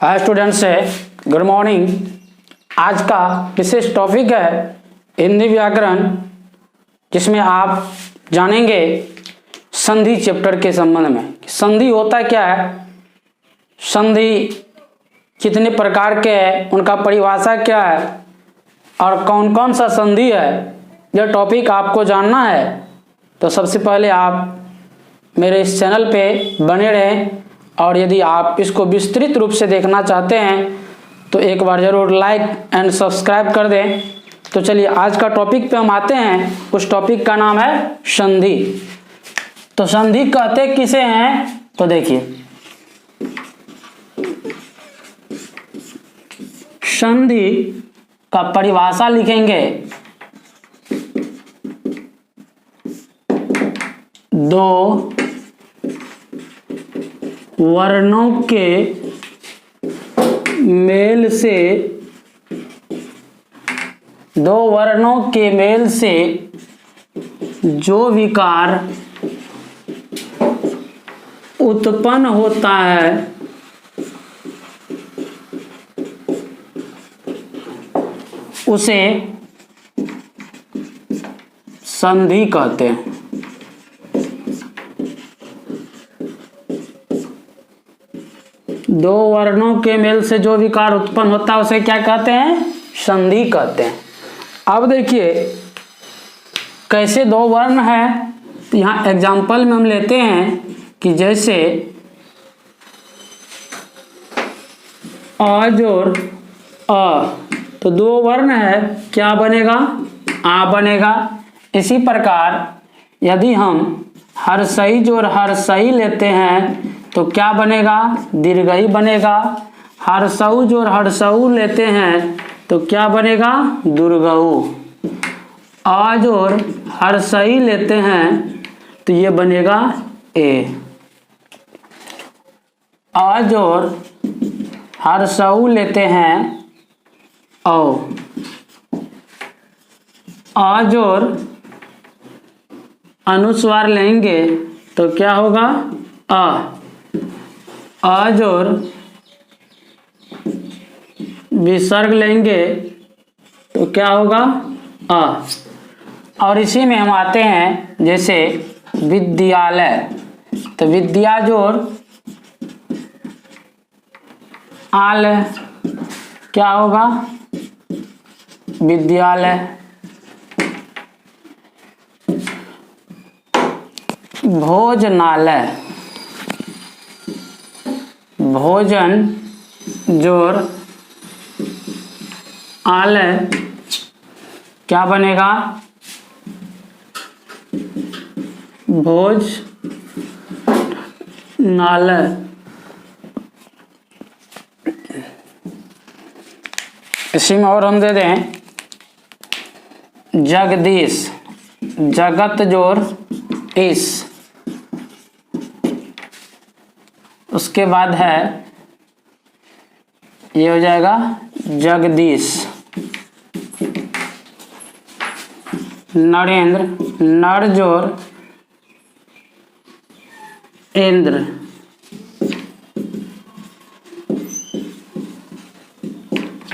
Hi students, good morning. आज का विशेष topic है हिंदी व्याकरण, जिसमें आप जानेंगे संधि चैप्टर के संबंध में। संधि होता क्या है, संधि कितने प्रकार के हैं, उनका परिभाषा क्या है और कौन कौन सा संधि है, यह टॉपिक आपको जानना है। तो सबसे पहले आप मेरे इस चैनल पे बने रहें, और यदि आप इसको विस्तृत रूप से देखना चाहते हैं तो एक बार ज़रूर लाइक एंड सब्सक्राइब कर दें। तो चलिए आज का टॉपिक पे हम आते हैं। उस टॉपिक का नाम है संधि। तो संधि कहते किसे हैं, तो देखिए संधि का परिभाषा लिखेंगे, दो वर्णों के मेल से, दो वर्णों के मेल से जो विकार उत्पन्न होता है उसे संधि कहते हैं। दो वर्णों के मेल से जो विकार उत्पन्न होता है उसे क्या कहते हैं, संधि कहते हैं। अब देखिए कैसे दो वर्ण है, तो यहाँ एग्जाम्पल में हम लेते हैं कि जैसे अ जोड़ अ, तो दो वर्ण है, क्या बनेगा, आ बनेगा। इसी प्रकार यदि हम हर्षई जोड़ हर्षई लेते हैं तो क्या बनेगा, दीर्घई बनेगा। हर्षऊ जोड़ हर्षऊ लेते हैं तो क्या बनेगा, दुर्गऊ। आ जोड़ हर्षई लेते हैं तो ये बनेगा ए। आ जोड़ हर्षऊ लेते हैं औ। आ जोड़ अनुस्वार लेंगे तो क्या होगा, आ। आ जोड़ विसर्ग लेंगे तो क्या होगा, आ। और इसी में हम आते हैं जैसे विद्यालय, तो विद्या जोड़ आल क्या होगा, विद्यालय। भोजनालय, भोजन जोड़ आलय क्या बनेगा, भोज नालय। इसी में और हम दे दें जगदीश, जगत जोड़ इस, उसके बाद है ये हो जाएगा जगदीश। नरेंद्र, नर जोड़ इंद्र,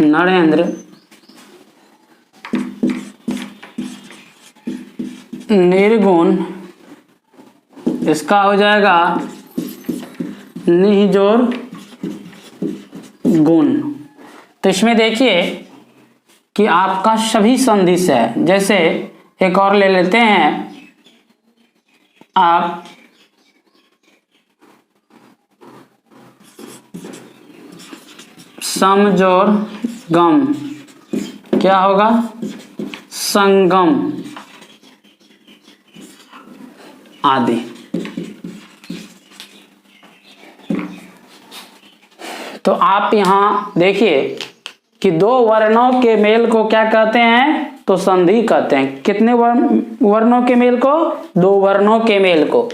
नरेंद्र। निर्गुण, इसका हो जाएगा निह जोड़ गुण। तो इसमें देखिए कि आपका सभी संधिश है। जैसे एक और ले लेते हैं आप, सम जोड़ गम क्या होगा, संगम आदि। तो आप यहाँ देखिए कि दो वर्णों के मेल को क्या कहते हैं, तो संधि कहते हैं। कितने वर्णों के मेल को, दो वर्णों के मेल को।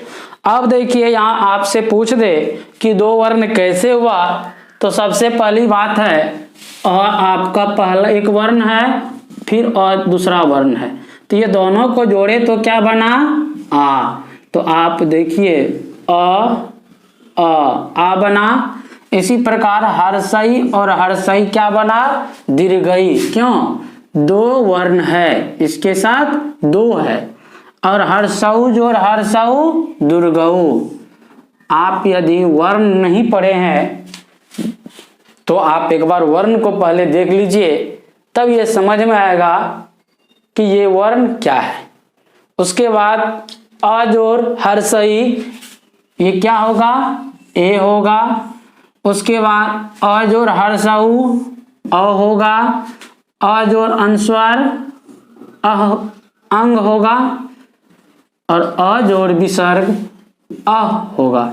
अब देखिए यहाँ आपसे पूछ दे कि दो वर्ण कैसे हुआ, तो सबसे पहली बात है और आपका पहला एक वर्ण है, फिर और दूसरा वर्ण है, तो ये दोनों को जोड़े तो क्या बना, आ। तो आप देखिए आ बना, इसी प्रकार हर्षई और हर्षई क्या बना, दीर्घई। क्यों, दो वर्ण है, इसके साथ दो है। और हर्षौज और हर्षऊ दुर्गऊ। आप यदि वर्ण नहीं पढ़े हैं तो आप एक बार वर्ण को पहले देख लीजिए, तब ये समझ में आएगा कि ये वर्ण क्या है। उसके बाद अज और हर्षई, ये क्या होगा, ए होगा। उसके बाद अज और हर्षऊ अ होगा। अज और अनुस्वार अंग होगा। और अज और विसर्ग अ होगा।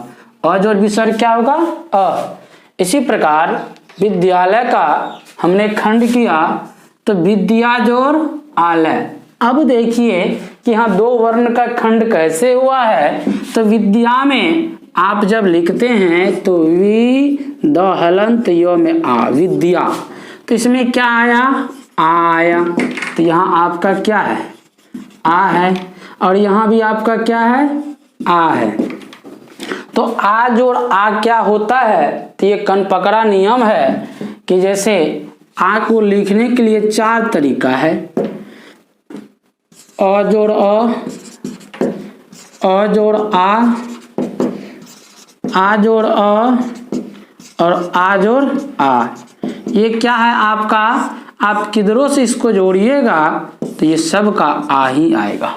अज और विसर्ग क्या होगा, अ। इसी प्रकार विद्यालय का हमने खंड किया तो विद्या जोड़ आलय। अब देखिए कि हाँ दो वर्ण का खंड कैसे हुआ है। तो विद्या में आप जब लिखते हैं तो वि द हलंत यो में आ, विद्या, तो इसमें क्या आया, आ आया। तो यहाँ आपका क्या है, आ है। और यहाँ भी आपका क्या है, आ है। तो आ जोड़ आ क्या होता है, तो ये कन पकड़ा नियम है कि जैसे आ को लिखने के लिए चार तरीका है। अ जोड़ अ जोड़ आ जोड़ अ और आ जोड़ आ। ये क्या है आपका, आप किधरों से इसको जोड़िएगा तो ये सब का आ ही आएगा,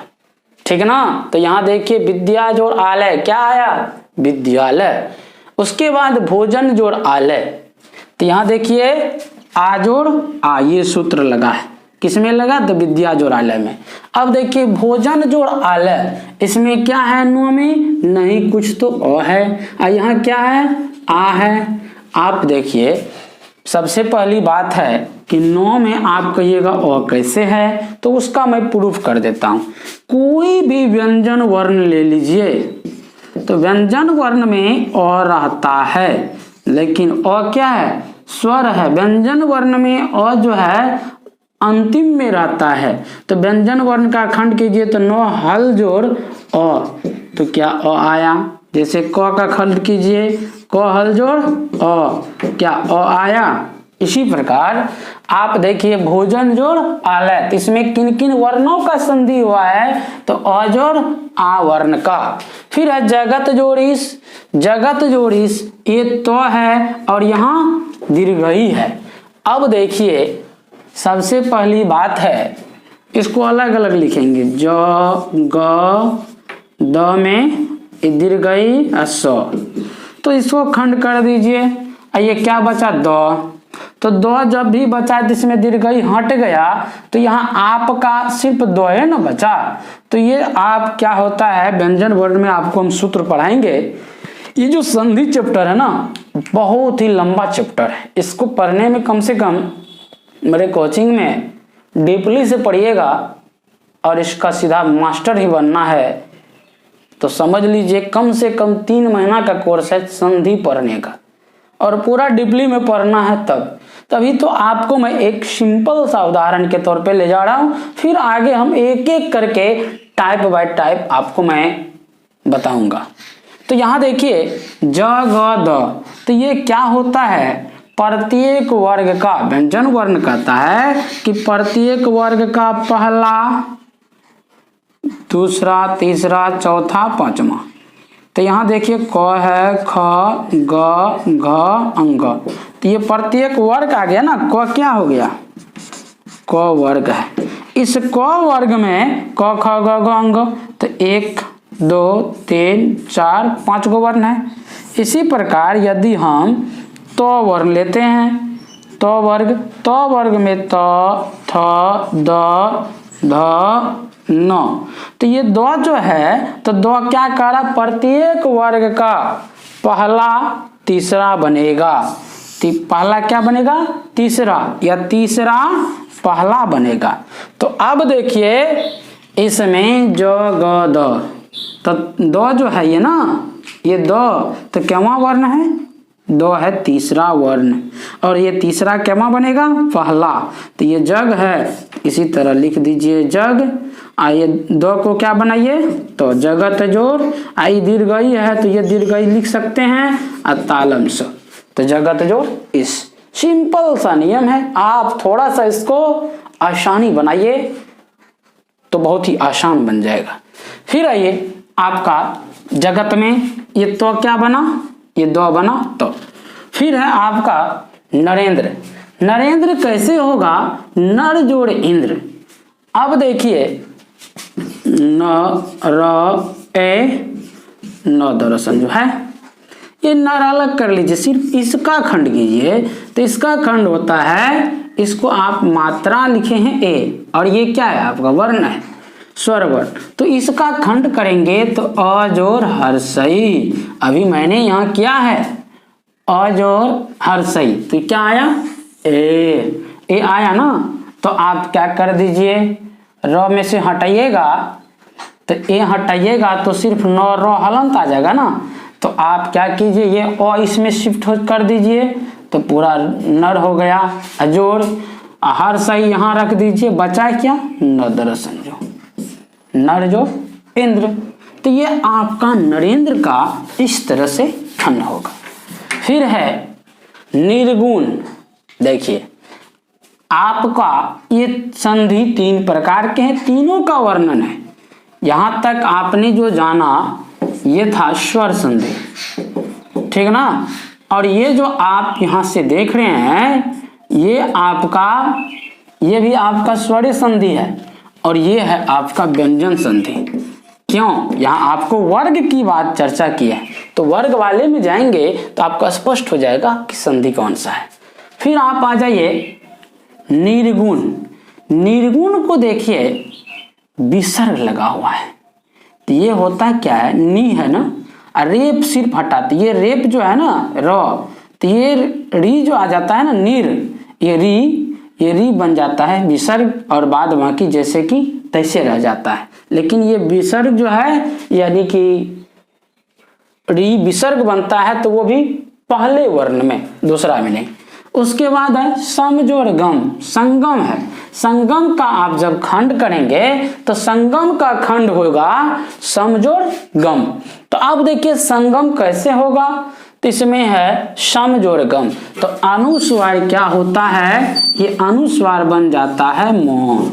ठीक है ना। तो यहाँ देखिए विद्या जोड़ आलय क्या आया, विद्यालय। उसके बाद भोजन जोड़ आलय, तो यहाँ देखिए आ जोड़ आ, ये सूत्र लगा है, किसमें लगा, तो विद्या जोड़ आलय में। अब देखिए भोजन जोड़ आलय, इसमें क्या है, नो में नहीं, कुछ तो अ है और यहाँ क्या है, आ है। आप देखिए सबसे पहली बात है कि नो में आप कहिएगा अ कैसे है, तो उसका मैं प्रूफ कर देता हूं। कोई भी व्यंजन वर्ण ले लीजिए, तो व्यंजन वर्ण में अ रहता है, लेकिन अ क्या है, स्वर है। व्यंजन वर्ण में अ जो है अंतिम में रहता है। तो व्यंजन वर्ण का खंड कीजिए तो नो हल जोड़ अ, तो क्या अ आया। जैसे क का खंड कीजिए, क हल जोड़ अ, क्या अ आया। इसी प्रकार आप देखिए भोजन जोड़ आलय, इसमें किन किन वर्णों का संधि हुआ है, तो अ जोड़ आ वर्ण का। फिर है जगत जोड़िस, जगत जोड़िस ये तो है और यहाँ दीर्घई है। अब देखिए सबसे पहली बात है, इसको अलग अलग लिखेंगे, ज ग द में दीर्घई स, तो इसको खंड कर दीजिए। ये क्या बचा, द, तो द जब भी बचा तो इसमें दीर्घई हट गया, तो यहाँ आपका सिर्फ द है ना बचा। तो ये आप क्या होता है, व्यंजन वर्ण में आपको हम सूत्र पढ़ाएंगे। ये जो संधि चैप्टर है ना, बहुत ही लंबा चैप्टर है, इसको पढ़ने में कम से कम मेरे कोचिंग में डीपली से पढ़िएगा और इसका सीधा मास्टर ही बनना है तो समझ लीजिए कम से कम 3 महीना का कोर्स है संधि पढ़ने का, और पूरा डीपली में पढ़ना है तभी तो आपको मैं एक सिंपल सा उदाहरण के तौर पे ले जा रहा हूं। फिर आगे हम एक एक करके टाइप बाय टाइप आपको मैं बताऊंगा। तो यहाँ देखिए ज ग द, तो ये क्या होता है, प्रत्येक वर्ग का, व्यंजन वर्ण कहता है कि प्रत्येक वर्ग का पहला, दूसरा, तीसरा, चौथा, पांचवा। तो यहाँ देखिए क है, ख, ग, घ, अंग, तो ये प्रत्येक वर्ग आ गया ना। क क्या हो गया, क वर्ग है। इस क वर्ग में क, ख, ग, घ, अंग, तो 1 2 3 4 5 गो वर्ण है। इसी प्रकार यदि हम तो वर्ण लेते हैं, तो वर्ग में त, थ, द, ध, न, तो ये दो जो है, तो दो क्या कर रहा, प्रत्येक वर्ग का पहला तीसरा बनेगा। पहला क्या बनेगा, तीसरा, या तीसरा पहला बनेगा। तो अब देखिए इसमें जो ग द, तो दो जो है ये ना, ये दो तो क्यों वर्ण है, दो है तीसरा वर्ण, और ये तीसरा क्या बनेगा, पहला, तो ये जग है। इसी तरह लिख दीजिए जग। आइए दो को क्या बनाइए, तो जगत जोड़। आई दीर्घई है तो ये दीर्घई लिख सकते हैं, तालम स। तो जगत जोड़ इस। सिंपल सा नियम है, आप थोड़ा सा इसको आसानी बनाइए तो बहुत ही आसान बन जाएगा। फिर आइए आपका जगत में ये तो क्या बना, ये दो बना तो। फिर है आपका नरेंद्र। नरेंद्र कैसे होगा, नर जोड़ इंद्र। अब देखिए न र ए न दरअसल जो है ये नर अलग कर लीजिए, सिर्फ इसका खंड कीजिए तो इसका खंड होता है, इसको आप मात्रा लिखे हैं ए और ये क्या है आपका वर्ण है, स्वर वर्ण। तो इसका खंड करेंगे तो अ जोड़ हर्षई। अभी मैंने यहाँ किया है अ जोड़ हर्षई, तो क्या आया ए आया ना। तो आप क्या कर दीजिए, र में से हटाइएगा तो ए हटाइएगा तो सिर्फ न र हलंत आ जाएगा ना। तो आप क्या कीजिए, ये अ इसमें शिफ्ट कर दीजिए तो पूरा नर हो गया। अजोड़ हर सही यहाँ रख दीजिए, बचा क्या न दरअसल जो नर जो इंद्र। तो ये आपका नरेंद्र का इस तरह से खंड होगा। फिर है निर्गुण। देखिए आपका ये संधि 3 प्रकार के हैं, तीनों का वर्णन है। यहां तक आपने जो जाना ये था स्वर संधि, ठीक ना। और ये जो आप यहां से देख रहे हैं ये आपका, ये भी आपका स्वर संधि है और ये है आपका व्यंजन संधि। क्यों, यहाँ आपको वर्ग की बात चर्चा की है तो वर्ग वाले में जाएंगे तो आपका स्पष्ट हो जाएगा कि संधि कौन सा है। फिर आप आ जाइए निर्गुण। निर्गुण को देखिए विसर्ग लगा हुआ है तो ये होता क्या है, नी है ना, रेप सिर्फ हटाते, ये रेप जो है ना र, तो ये री जो आ जाता है ना निर, ये री बन जाता है विसर्ग और बाद बाकी जैसे कि तैसे रह जाता है। लेकिन ये विसर्ग जो है यानी कि री विसर्ग बनता है तो वो भी पहले वर्ण में, दूसरा में नहीं। उसके बाद है समजोड़ गम। संगम है, संगम का आप जब खंड करेंगे तो संगम का खंड होगा समजोड़ गम। तो अब देखिए संगम कैसे होगा, तो इसमें है समजोड़ गम। तो अनुस्वार क्या होता है, ये अनुस्वार बन जाता है मौन।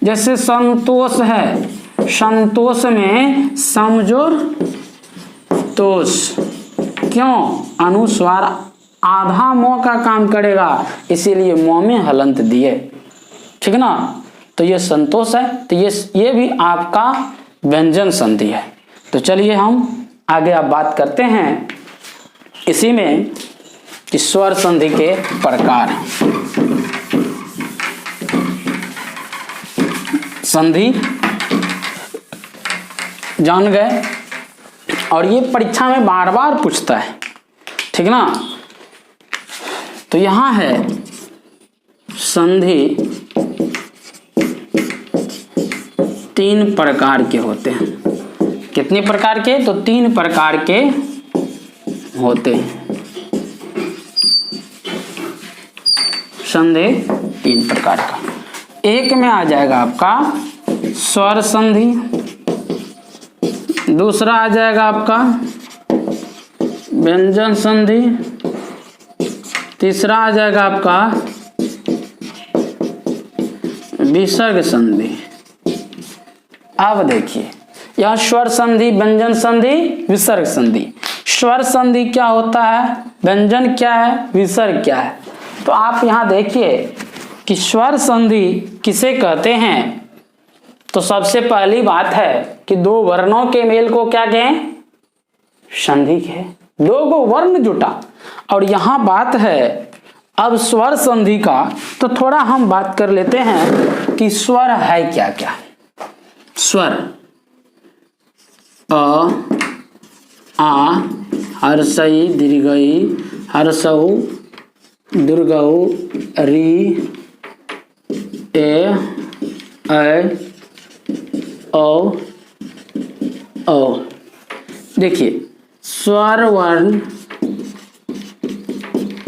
जैसे संतोष है, संतोष में समजोड़ तोष, क्यों अनुस्वार आधा मौ का काम करेगा इसीलिए मौ में हलंत दिए, ठीक ना। तो ये संतोष है, तो ये भी आपका व्यंजन संधि है। तो चलिए हम आगे अब बात करते हैं इसी में कि स्वर संधि के प्रकार। संधि जान गए और ये परीक्षा में बार बार पूछता है, ठीक ना। तो यहां है संधि 3 प्रकार के होते हैं। कितने प्रकार के, तो 3 प्रकार के होते हैं। संधि 3 प्रकार का। एक में आ जाएगा आपका स्वर संधि, दूसरा आ जाएगा आपका व्यंजन संधि, तीसरा आ जाएगा आपका विसर्ग संधि। अब देखिए यह स्वर संधि, व्यंजन संधि, विसर्ग संधि। स्वर संधि क्या होता है, व्यंजन क्या है, विसर्ग क्या है। तो आप यहां देखिए कि स्वर संधि किसे कहते हैं। तो सबसे पहली बात है कि 2 वर्णों के मेल को क्या कहें, संधि कहें। 2 वर्ण जुटा। और यहां बात है अब स्वर संधि का, तो थोड़ा हम बात कर लेते हैं कि स्वर है क्या क्या। स्वर अ, आ, हर्षई, दीर्घई, हर्षऊ, दीर्घऊ, री, ए, औ। देखिए स्वर वर्ण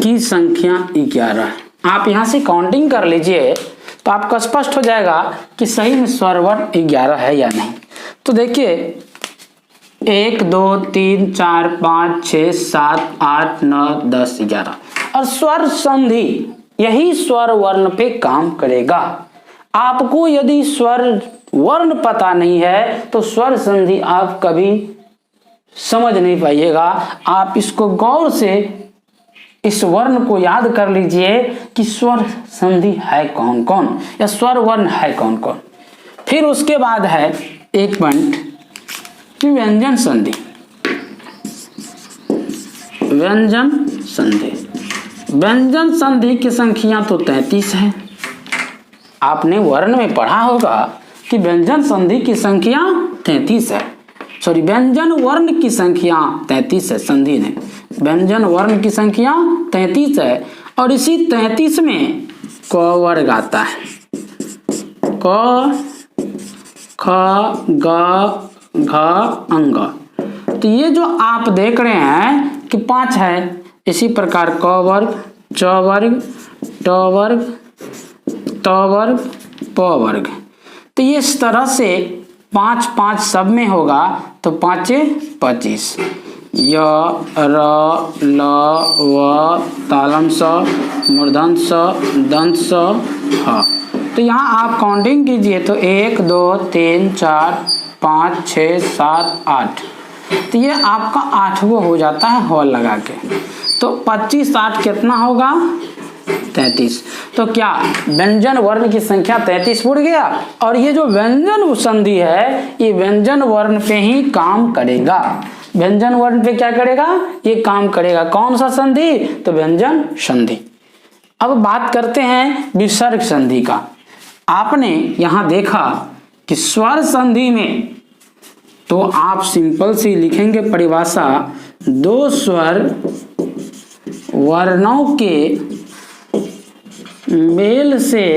की संख्या 11 है। आप यहां से काउंटिंग कर लीजिए तो आपका स्पष्ट हो जाएगा कि सही में स्वर वर्ण 11 है या नहीं। तो देखिए 1 2 3 4 5 6 7 8 9 10 11। और स्वर संधि यही स्वर वर्ण पे काम करेगा। आपको यदि स्वर वर्ण पता नहीं है तो स्वर संधि आप कभी समझ नहीं पाइएगा। आप इसको गौर से इस वर्ण को याद कर लीजिए कि स्वर संधि है कौन कौन या स्वर वर्ण है कौन कौन। फिर उसके बाद है एक पॉइंट कि व्यंजन संधि। व्यंजन संधि, व्यंजन संधि की संख्या तो 33 है। आपने वर्ण में पढ़ा होगा कि व्यंजन संधि की संख्या 33 है। सॉरी, व्यंजन वर्ण की संख्या 33 है। संधि ने व्यंजन वर्ण की संख्या 33 है। और इसी 33 में क वर्ग आता है। क ख ग घ अंग। तो ये जो आप देख रहे हैं कि 5 है, इसी प्रकार क वर्ग, च वर्ग, ट वर्ग, त वर्ग, प वर्ग। तो ये इस तरह से 5 5 सब में होगा तो 5 25। य र ल व तालम स मूर्धन स दंत स ह। तो यहाँ आप काउंटिंग कीजिए तो 1 2 3 4 5 6 7 8। तो ये आपका 8वां हो जाता है हॉल लगा के। तो 25 8 कितना होगा 33। तो क्या व्यंजन वर्ण की संख्या 33 उड़ गया। और ये जो व्यंजन संधि है ये व्यंजन वर्ण पे ही काम करेगा। व्यंजन वर्ण पे क्या करेगा, ये काम करेगा। कौन सा संधि, तो व्यंजन संधि। अब बात करते हैं विसर्ग संधि का। आपने यहां देखा कि स्वर संधि में तो आप सिंपल सी लिखेंगे परिभाषा, 2 स्वर वर्णों के मेल से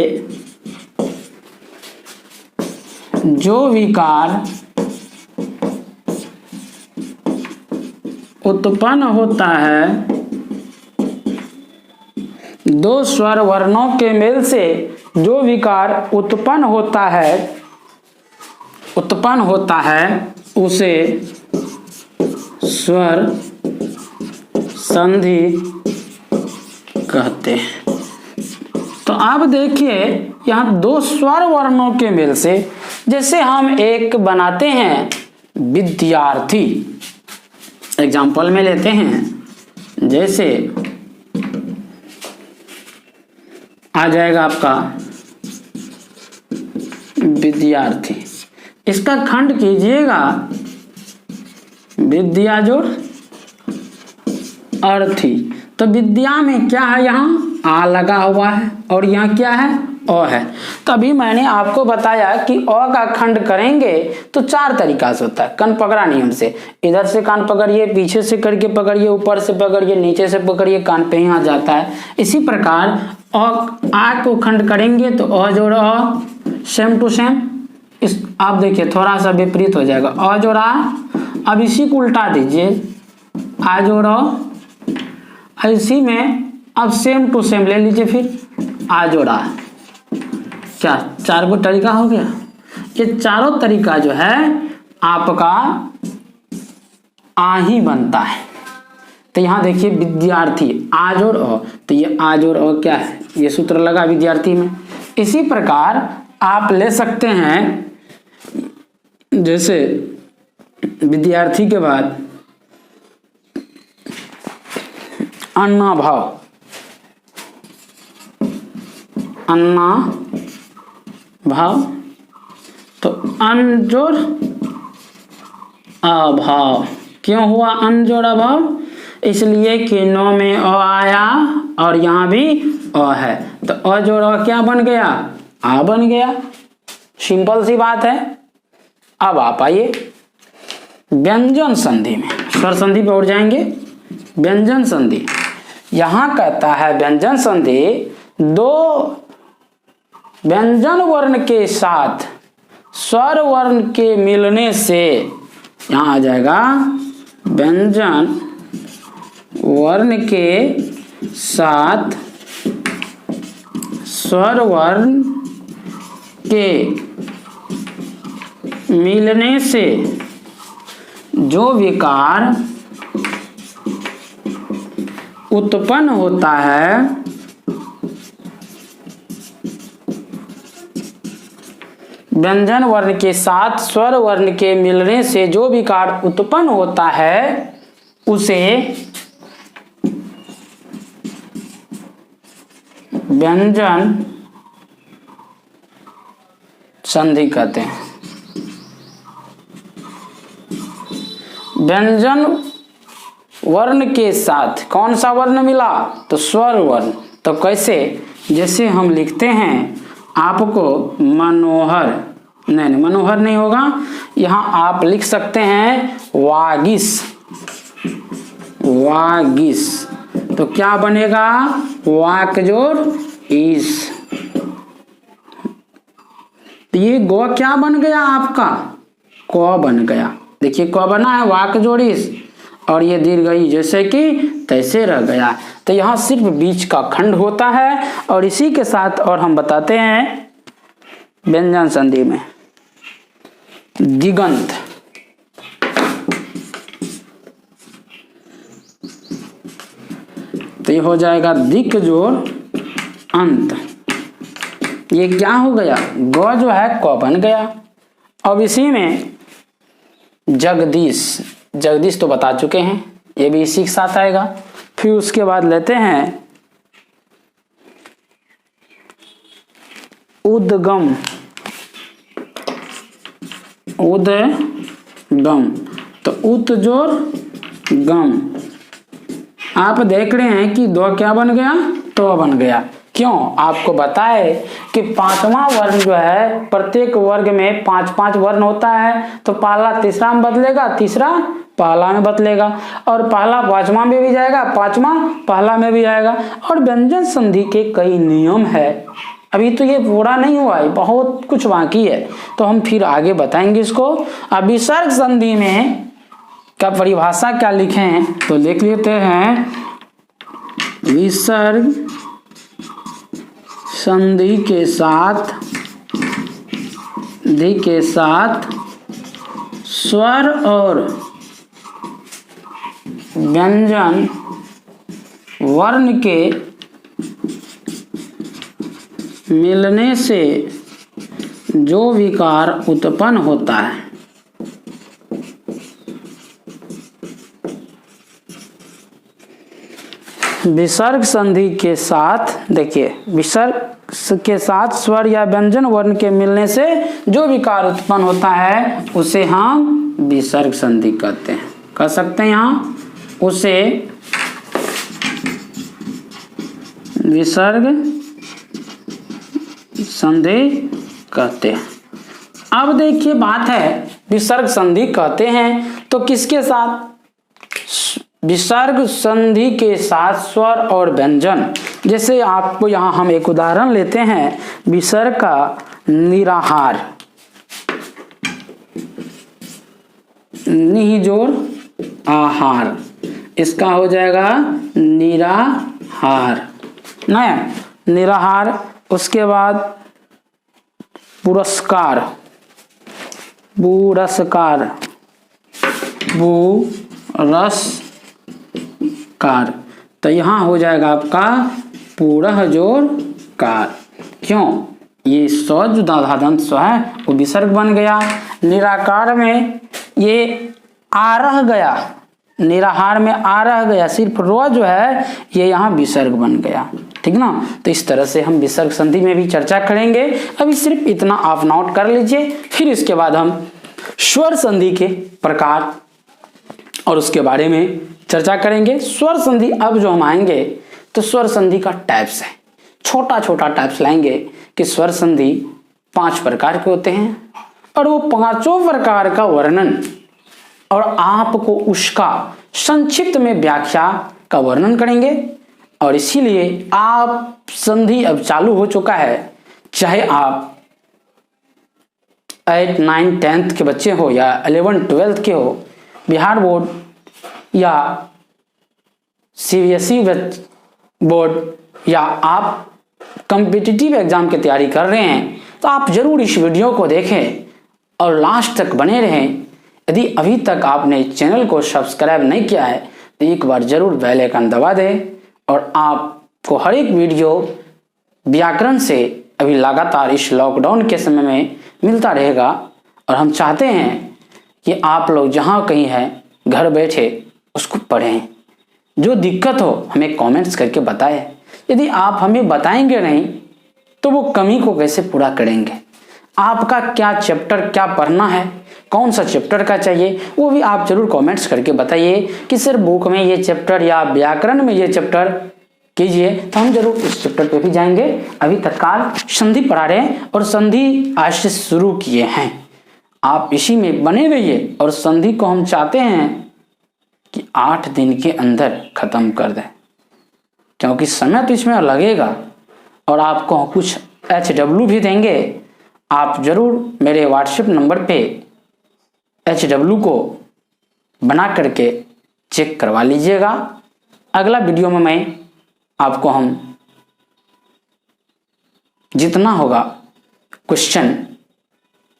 जो विकार उत्पन्न होता है, 2 स्वर वर्णों के मेल से जो विकार उत्पन्न होता है उसे स्वर संधि कहते हैं। तो आप देखिए यहाँ 2 स्वर वर्णों के मेल से, जैसे हम एक बनाते हैं विद्यार्थी, एग्जाम्पल में लेते हैं, जैसे आ जाएगा आपका विद्यार्थी। इसका खंड कीजिएगा विद्या जोड़ अर्थी। तो विद्या में क्या है, यहाँ आ लगा हुआ है और यहाँ क्या है, अ है। तभी मैंने आपको बताया कि अ का खंड करेंगे तो 4 तरीका से होता है। कान पकड़ा नियम से, इधर से कान पकड़िए, पीछे से करके पकड़िए, ऊपर से पकड़िए, नीचे से पकड़िए, कान पे ही आ जाता है। इसी प्रकार आ को खंड करेंगे तो अ जोड़ अ, सेम टू सेम। इस आप देखिए थोड़ा सा विपरीत हो जाएगा, अ जोड़ आ। अब इसी को उल्टा दीजिए, आ जोड़ अ। इसी में अब सेम टू सेम ले लीजिए, फिर आ जोड़ आ। क्या 4 गो तरीका हो गया। ये चारों तरीका जो है आपका आ ही बनता है। तो यहाँ देखिए विद्यार्थी, आ जोड़ अ, तो ये आ जोड़ अ क्या है, ये सूत्र लगा विद्यार्थी में। इसी प्रकार आप ले सकते हैं, जैसे विद्यार्थी के बाद अन्ना भाव, अन्ना भाव, तो अन जोड़ अभाव। क्यों हुआ अन जोड़ अभाव, इसलिए कि 9 में अ आया और यहाँ भी अ है, तो अ जोड़ अ क्या बन गया, आ बन गया। सिंपल सी बात है। अब आप आइए व्यंजन संधि में, स्वर संधि पे उठ जाएंगे। व्यंजन संधि यहां कहता है व्यंजन संधि 2 व्यंजन वर्ण के साथ स्वर वर्ण के मिलने से, यहां आ जाएगा व्यंजन वर्ण के साथ स्वर वर्ण के मिलने से जो विकार उत्पन्न होता है व्यंजन वर्ण के साथ स्वर वर्ण के मिलने से जो विकार उत्पन्न होता है उसे व्यंजन संधि कहते हैं। व्यंजन वर्ण के साथ कौन सा वर्ण मिला? तो स्वर वर्ण। तो कैसे? जैसे हम लिखते हैं आपको मनोहर, नहीं मनोहर नहीं होगा, यहां आप लिख सकते हैं वागिस, वागिस। तो क्या बनेगा? वाक जोड़ इस। ये गो क्या बन गया आपका? क बन गया। देखिए क बना है, वाक जोड़ इस, और ये दीर्घ ई जैसे कि तैसे रह गया। तो यहाँ सिर्फ बीच का खंड होता है। और इसी के साथ और हम बताते हैं व्यंजन संधि में दिगंत। तो ये हो जाएगा दिक जोड़ अंत। ये क्या हो गया? ग जो है क बन गया। अब इसी में जगदीश, जगदीश तो बता चुके हैं, ये भी इसी के साथ आएगा। फिर उसके बाद लेते हैं उद्गम, उद्गम। तो उत जोड़ गम। आप देख रहे हैं कि दो क्या बन गया? तो बन गया। क्यों? आपको बताए कि पांचवा वर्ण जो है, प्रत्येक वर्ग में 5-5 वर्ण होता है। तो पहला तीसरा में बदलेगा, तीसरा पहला में बदलेगा, और पहला पांचवा में भी जाएगा, पांचवा पहला में भी जाएगा। और व्यंजन संधि के कई नियम है। अभी तो ये पूरा नहीं हुआ है, बहुत कुछ बाकी है, तो हम फिर आगे बताएंगे इसको। अब विसर्ग संधि में का परिभाषा क्या लिखे हैं तो लिख लेते हैं। विसर्ग संधि के साथ स्वर और व्यंजन वर्ण के मिलने से जो विकार उत्पन्न होता है विसर्ग संधि के साथ, देखिए विसर्ग के साथ स्वर या व्यंजन वर्ण के मिलने से जो विकार उत्पन्न होता है उसे हम विसर्ग संधि कहते हैं। कह सकते हैं यहाँ उसे विसर्ग संधि कहते हैं। अब देखिए बात है, विसर्ग संधि कहते हैं तो किसके साथ? विसर्ग संधि के साथ स्वर और व्यंजन। जैसे आपको यहाँ हम एक उदाहरण लेते हैं, विसर्ग का निराहार, नि जोड़ आहार, इसका हो जाएगा निराहार, नहीं निराहार। उसके बाद पुरस्कार, पुरस्कार, पुरस्कार। तो यहाँ हो जाएगा आपका पूरह जोड़ कार। क्यों? ये स्व जो धाधादंत स्व है वो विसर्ग बन गया। निराकार में ये आ रह गया, निराहार में आ रह गया, सिर्फ रो जो है ये यहाँ विसर्ग बन गया। ठीक ना? तो इस तरह से हम विसर्ग संधि में भी चर्चा करेंगे। अभी सिर्फ इतना आप नोट कर लीजिए, फिर इसके बाद हम स्वर संधि के प्रकार और उसके बारे में चर्चा करेंगे। स्वर संधि अब जो हम आएंगे तो स्वर संधि का टाइप्स है, छोटा छोटा टाइप्स लाएंगे कि स्वर संधि 5 प्रकार के होते हैं और वो 5 प्रकार का वर्णन और आपको उसका संक्षिप्त में व्याख्या का वर्णन करेंगे। और इसीलिए आप संधि अब चालू हो चुका है, चाहे आप 8, 9, 10th के बच्चे हो या 11, 12th के हो, बिहार बोर्ड या सीबीएसई बोर्ड या आप कॉम्पिटिटिव एग्जाम की तैयारी कर रहे हैं, तो आप जरूर इस वीडियो को देखें और लास्ट तक बने रहें। यदि अभी तक आपने चैनल को सब्सक्राइब नहीं किया है तो एक बार जरूर बेल आइकन दबा दें और आपको हर एक वीडियो व्याकरण से अभी लगातार इस लॉकडाउन के समय में मिलता रहेगा। और हम चाहते हैं कि आप लोग जहाँ कहीं हैं घर बैठे उसको पढ़ें। जो दिक्कत हो हमें कमेंट्स करके बताएं। यदि आप हमें बताएंगे नहीं तो वो कमी को कैसे पूरा करेंगे। आपका क्या चैप्टर क्या पढ़ना है, कौन सा चैप्टर का चाहिए, वो भी आप जरूर कमेंट्स करके बताइए कि सर बुक में ये चैप्टर या व्याकरण में ये चैप्टर कीजिए, तो हम जरूर इस चैप्टर पे भी जाएंगे। अभी तत्काल संधि पढ़ा रहे हैं और संधि आज से शुरू किए हैं। आप इसी में बने रहिए और संधि को हम चाहते हैं कि 8 दिन के अंदर खत्म कर दें, क्योंकि समय तो इसमें लगेगा और आपको कुछ HW भी देंगे। आप जरूर मेरे व्हाट्सएप नंबर पे HW को बना करके चेक करवा लीजिएगा। अगला वीडियो में मैं आपको हम जितना होगा क्वेश्चन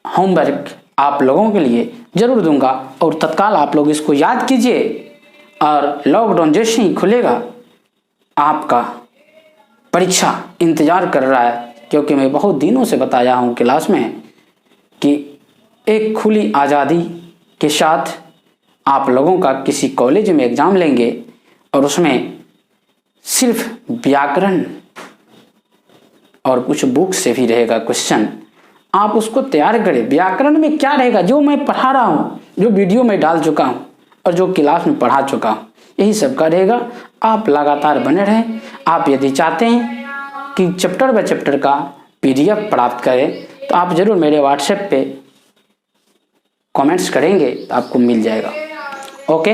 होमवर्क आप लोगों के लिए जरूर दूंगा और तत्काल आप लोग इसको याद कीजिए। और लॉकडाउन जैसे ही खुलेगा आपका परीक्षा इंतजार कर रहा है, क्योंकि मैं बहुत दिनों से बताया हूँ क्लास में कि एक खुली आज़ादी के साथ आप लोगों का किसी कॉलेज में एग्ज़ाम लेंगे और उसमें सिर्फ व्याकरण और कुछ बुक से भी रहेगा क्वेश्चन। आप उसको तैयार करें। व्याकरण में क्या रहेगा, जो मैं पढ़ा रहा हूँ, जो वीडियो में डाल चुका हूँ और जो क्लास में पढ़ा चुका हूँ, यही सब का रहेगा। आप लगातार बने रहें। आप यदि चाहते हैं कि चैप्टर बाय चैप्टर का PDF प्राप्त करें तो आप ज़रूर मेरे व्हाट्सएप पे कमेंट्स करेंगे तो आपको मिल जाएगा। ओके।